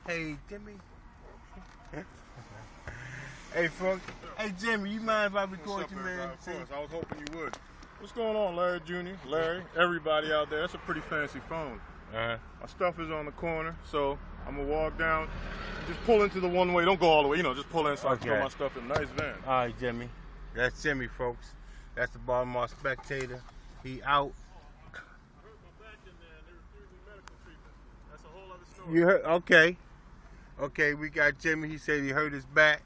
Hey, Jimmy. Hey, folks. Hey, Jimmy, you mind if I record you, man? Of course, I was hoping you would. What's going on, Larry Jr., Larry, everybody out there? That's a pretty fancy phone. Uh-huh. My stuff is on the corner, so I'm going to walk down. Just pull into the one way. Don't go all the way, just pull in so I can throw my stuff in a nice van. All right, Jimmy. That's Jimmy, folks. That's the Baltimore Spectator. He out. I hurt my back in there, and they're refusing medical treatment. That's a whole other story. You heard? Okay. Okay, we got Jimmy. He said he hurt his back,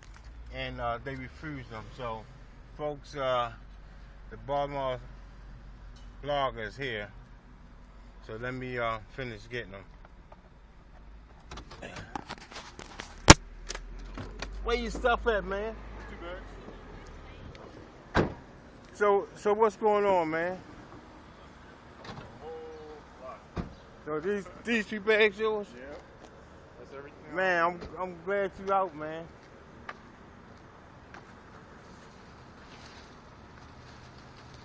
and they refused him. So, folks, the Baltimore blogger is here. So let me finish getting them. Where your stuff at, man? 2 bags. So what's going on, man? A whole lot. So these 2 bags yours? Yeah. That's everything. Man, I'm glad you out, man.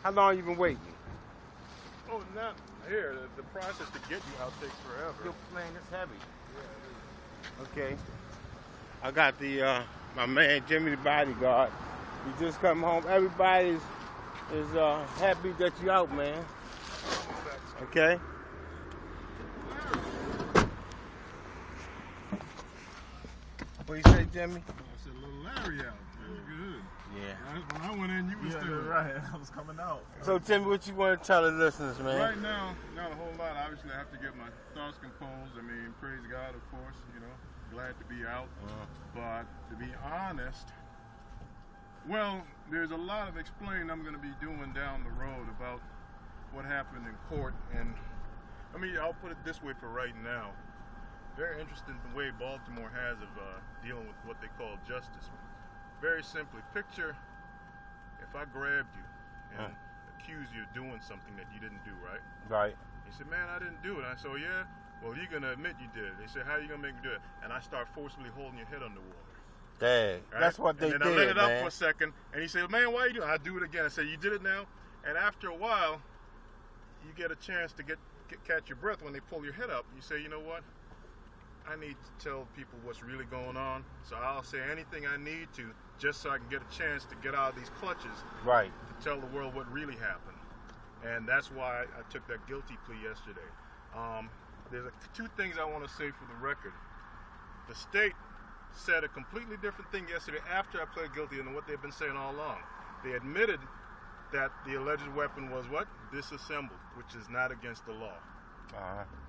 How long you been waiting? Oh, not here. The process to get you out takes forever. Yo, man, it's heavy. Yeah, it is. Okay. I got the my man Jimmy the bodyguard. He just come home. Everybody is happy that you out, man. Okay. What you say, Jimmy? I said, little Larry out. Very good. Yeah. When I went in, you was still right. I was coming out. So, Jimmy, what you want to tell the listeners, man? Right now, not a whole lot. Obviously, I have to get my thoughts composed. I mean, praise God, of course. Glad to be out. But to be honest, well, there's a lot of explaining I'm going to be doing down the road about what happened in court. And I'll put it this way for right now. Very interesting the way Baltimore has of dealing with what they call justice. Very simply, picture if I grabbed you and accused you of doing something that you didn't do, right? Right. He said, man, I didn't do it. And I said, oh, yeah? Well, you're going to admit you did it. They said, how are you going to make me do it? And I start forcibly holding your head underwater. Dang. Right? That's what they did, did, And then I let it man. up for a second. And he said, man, why are you doing it? I do it again. I said, you did it now? And after a while, you get a chance to catch your breath when they pull your head up. You say, you know what? I need to tell people what's really going on. So I'll say anything I need to just so I can get a chance to get out of these clutches. Right. To tell the world what really happened. And that's why I took that guilty plea yesterday. There's 2 things I want to say for the record. The state said a completely different thing yesterday after I pled guilty than what they've been saying all along. They admitted that the alleged weapon was what? Disassembled, which is not against the law.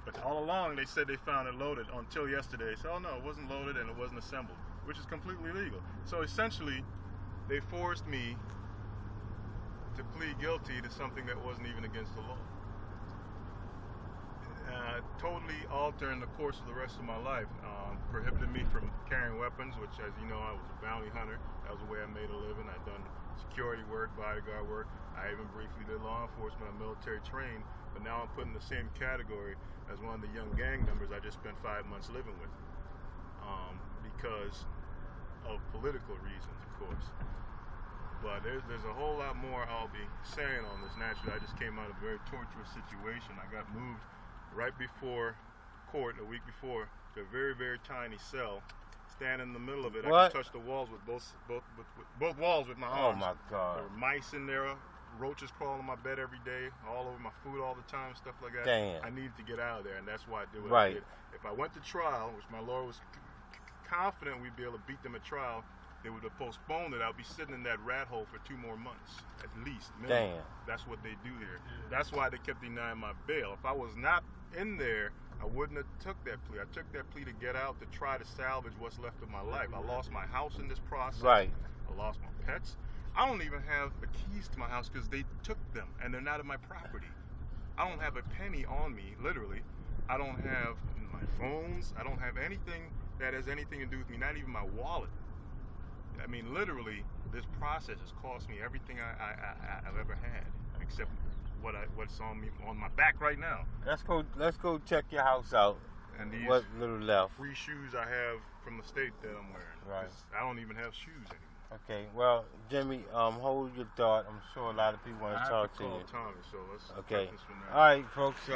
But all along they said they found it loaded until yesterday. They said, oh no, it wasn't loaded and it wasn't assembled, which is completely legal. So essentially, they forced me to plead guilty to something that wasn't even against the law. Totally altering the course of the rest of my life. Prohibited me from carrying weapons, which, as you know, I was a bounty hunter. That was the way I made a living. I'd done security work, bodyguard work. I even briefly did law enforcement. I'm military trained, but now I'm put in the same category as one of the young gang members I just spent 5 months living with, because of political reasons, of course. But there's a whole lot more I'll be saying on this. Naturally, I just came out of a very torturous situation. I got moved right before court, a week before, to a very, very tiny cell. Stand in the middle of it. What? I could touch the walls with both walls with my arms. Oh my God. There were mice in there, roaches crawling on my bed every day, all over my food all the time, stuff like that. Damn. I needed to get out of there, and that's why I did what Right. I did. If I went to trial, which my lawyer was confident we'd be able to beat them at trial, they would have postponed it. I'll be sitting in that rat hole for 2 more months, at least. Minimum. Damn. That's what they do here. That's why they kept denying my bail. If I was not in there, I wouldn't have took that plea. I took that plea to get out, to try to salvage what's left of my life. I lost my house in this process. Right. I lost my pets. I don't even have the keys to my house because they took them and they're not in my property. I don't have a penny on me, literally. I don't have my phones. I don't have anything that has anything to do with me, not even my wallet. I mean, literally, this process has cost me everything I've ever had, except what's on me, on my back right now. Let's go check your house out. And these what little left. free shoes I have from the state that I'm wearing. Right. 'Cause I don't even have shoes anymore. Okay, well, Jimmy, hold your thought. I'm sure a lot of people want to talk to you. Tommy, so let's Okay. cut this one out. All right, folks.